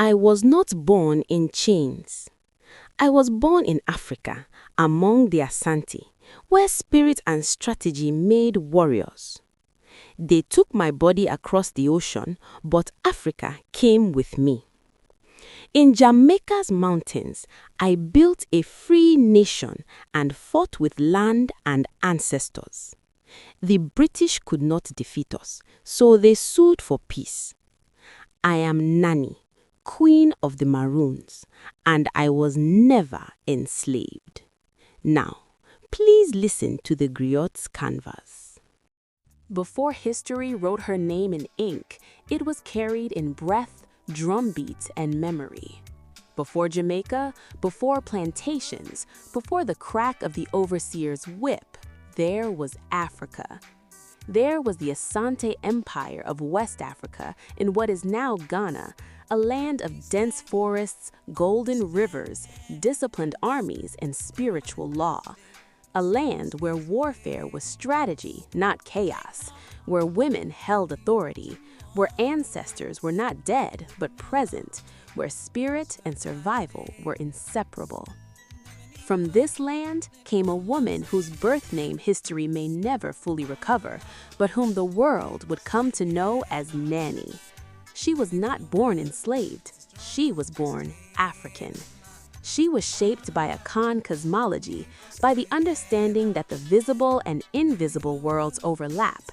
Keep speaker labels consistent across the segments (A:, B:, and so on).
A: I was not born in chains. I was born in Africa, among the Asante, where spirit and strategy made warriors. They took my body across the ocean, but Africa came with me. In Jamaica's mountains, I built a free nation and fought with land and ancestors. The British could not defeat us, so they sued for peace. I am Nanny, Queen of the Maroons, and I was never enslaved. Now, please listen to the Griot's canvas.
B: Before history wrote her name in ink, it was carried in breath, drumbeat, and memory. Before Jamaica, before plantations, before the crack of the overseer's whip, there was Africa. There was the Asante Empire of West Africa in what is now Ghana, a land of dense forests, golden rivers, disciplined armies, and spiritual law. A land where warfare was strategy, not chaos, where women held authority, where ancestors were not dead but present, where spirit and survival were inseparable. From this land came a woman whose birth name history may never fully recover, but whom the world would come to know as Nanny. She was not born enslaved, she was born African. She was shaped by a Khan cosmology, by the understanding that the visible and invisible worlds overlap,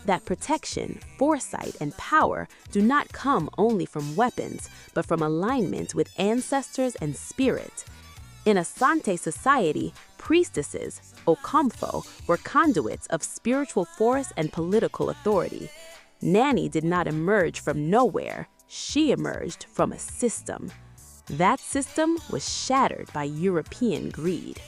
B: that protection, foresight, and power do not come only from weapons, but from alignment with ancestors and spirit. In Asante society, priestesses, Okomfo, were conduits of spiritual force and political authority. Nanny did not emerge from nowhere, she emerged from a system. That system was shattered by European greed.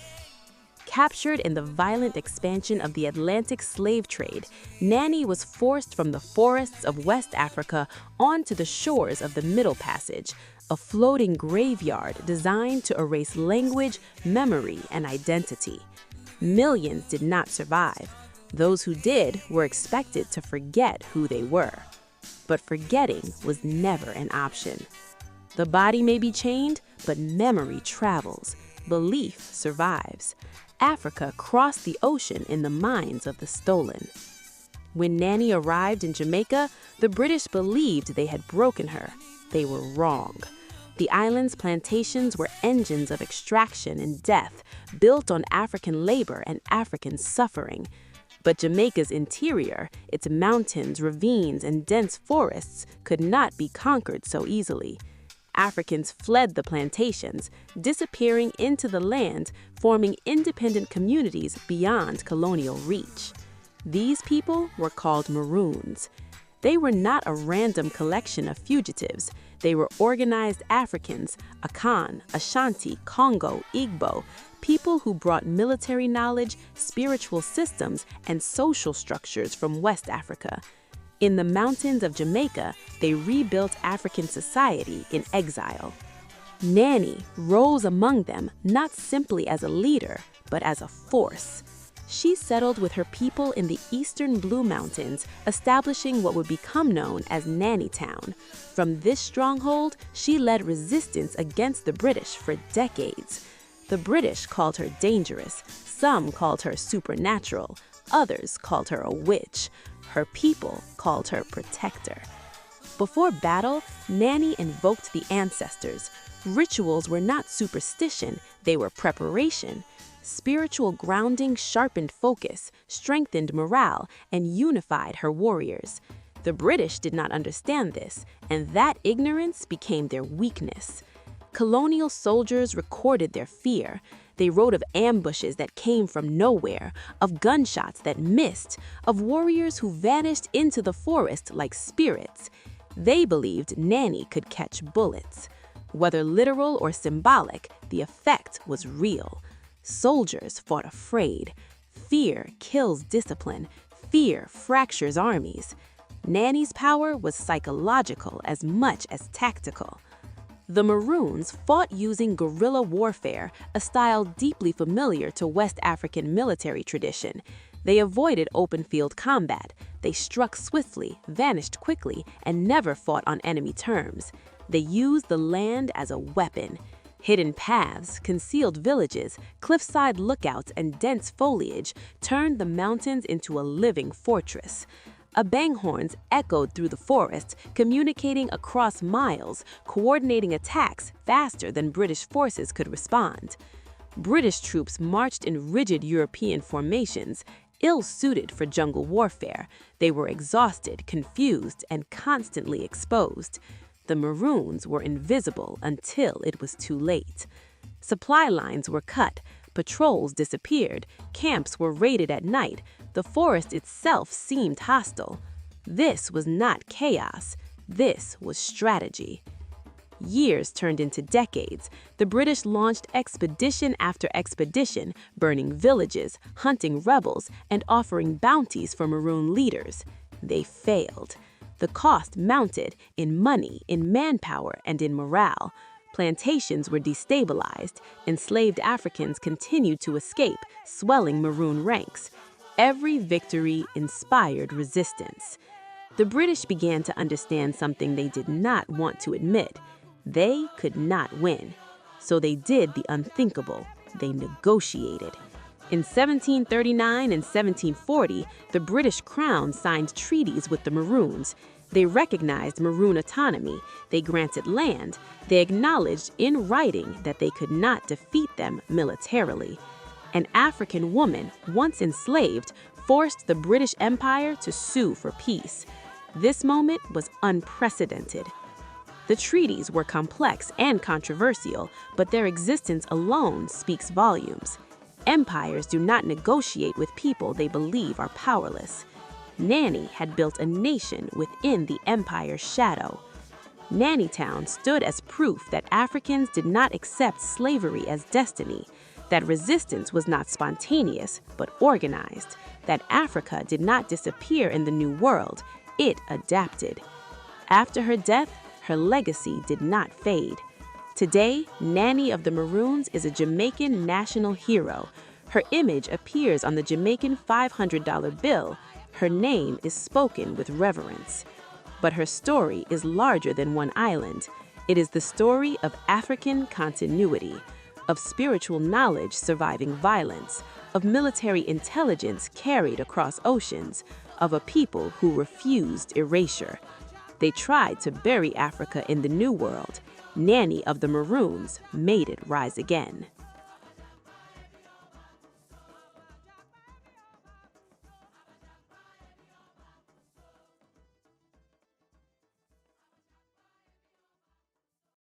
B: Captured in the violent expansion of the Atlantic slave trade, Nanny was forced from the forests of West Africa onto the shores of the Middle Passage, a floating graveyard designed to erase language, memory, and identity. Millions did not survive. Those who did were expected to forget who they were. But forgetting was never an option. The body may be chained, but memory travels. Belief survives. Africa crossed the ocean in the minds of the stolen. When Nanny arrived in Jamaica, the British believed they had broken her. They were wrong. The island's plantations were engines of extraction and death, built on African labor and African suffering. But Jamaica's interior, its mountains, ravines, and dense forests, could not be conquered so easily. Africans fled the plantations, disappearing into the land, forming independent communities beyond colonial reach. These people were called Maroons. They were not a random collection of fugitives. They were organized Africans, Akan, Ashanti, Congo, Igbo, people who brought military knowledge, spiritual systems, and social structures from West Africa. In the mountains of Jamaica, they rebuilt African society in exile. Nanny rose among them not simply as a leader, but as a force. She settled with her people in the eastern Blue Mountains, establishing what would become known as Nanny Town. From this stronghold, she led resistance against the British for decades. The British called her dangerous, some called her supernatural, others called her a witch. Her people called her protector. Before battle, Nanny invoked the ancestors. Rituals were not superstition, they were preparation. Spiritual grounding sharpened focus, strengthened morale, and unified her warriors. The British did not understand this, and that ignorance became their weakness. Colonial soldiers recorded their fear. They wrote of ambushes that came from nowhere, of gunshots that missed, of warriors who vanished into the forest like spirits. They believed Nanny could catch bullets. Whether literal or symbolic, the effect was real. Soldiers fought afraid. Fear kills discipline. Fear fractures armies. Nanny's power was psychological as much as tactical. The Maroons fought using guerrilla warfare, a style deeply familiar to West African military tradition. They avoided open-field combat. They struck swiftly, vanished quickly, and never fought on enemy terms. They used the land as a weapon. Hidden paths, concealed villages, cliffside lookouts, and dense foliage turned the mountains into a living fortress. Banghorns echoed through the forest, communicating across miles, coordinating attacks faster than British forces could respond. British troops marched in rigid European formations, ill-suited for jungle warfare. They were exhausted, confused, and constantly exposed. The Maroons were invisible until it was too late. Supply lines were cut, patrols disappeared, camps were raided at night, the forest itself seemed hostile. This was not chaos, this was strategy. Years turned into decades. The British launched expedition after expedition, burning villages, hunting rebels, and offering bounties for Maroon leaders. They failed. The cost mounted in money, in manpower, and in morale. Plantations were destabilized. Enslaved Africans continued to escape, swelling Maroon ranks. Every victory inspired resistance. The British began to understand something they did not want to admit. They could not win. So they did the unthinkable. They negotiated. In 1739 and 1740, the British Crown signed treaties with the Maroons. They recognized Maroon autonomy. They granted land. They acknowledged in writing that they could not defeat them militarily. An African woman, once enslaved, forced the British Empire to sue for peace. This moment was unprecedented. The treaties were complex and controversial, but their existence alone speaks volumes. Empires do not negotiate with people they believe are powerless. Nanny had built a nation within the empire's shadow. Nannytown stood as proof that Africans did not accept slavery as destiny, that resistance was not spontaneous but organized, that Africa did not disappear in the New World, it adapted. After her death, her legacy did not fade. Today, Nanny of the Maroons is a Jamaican national hero. Her image appears on the Jamaican $500 bill. Her name is spoken with reverence. But her story is larger than one island. It is the story of African continuity, of spiritual knowledge surviving violence, of military intelligence carried across oceans, of a people who refused erasure. They tried to bury Africa in the New World. Nanny of the Maroons made it rise again.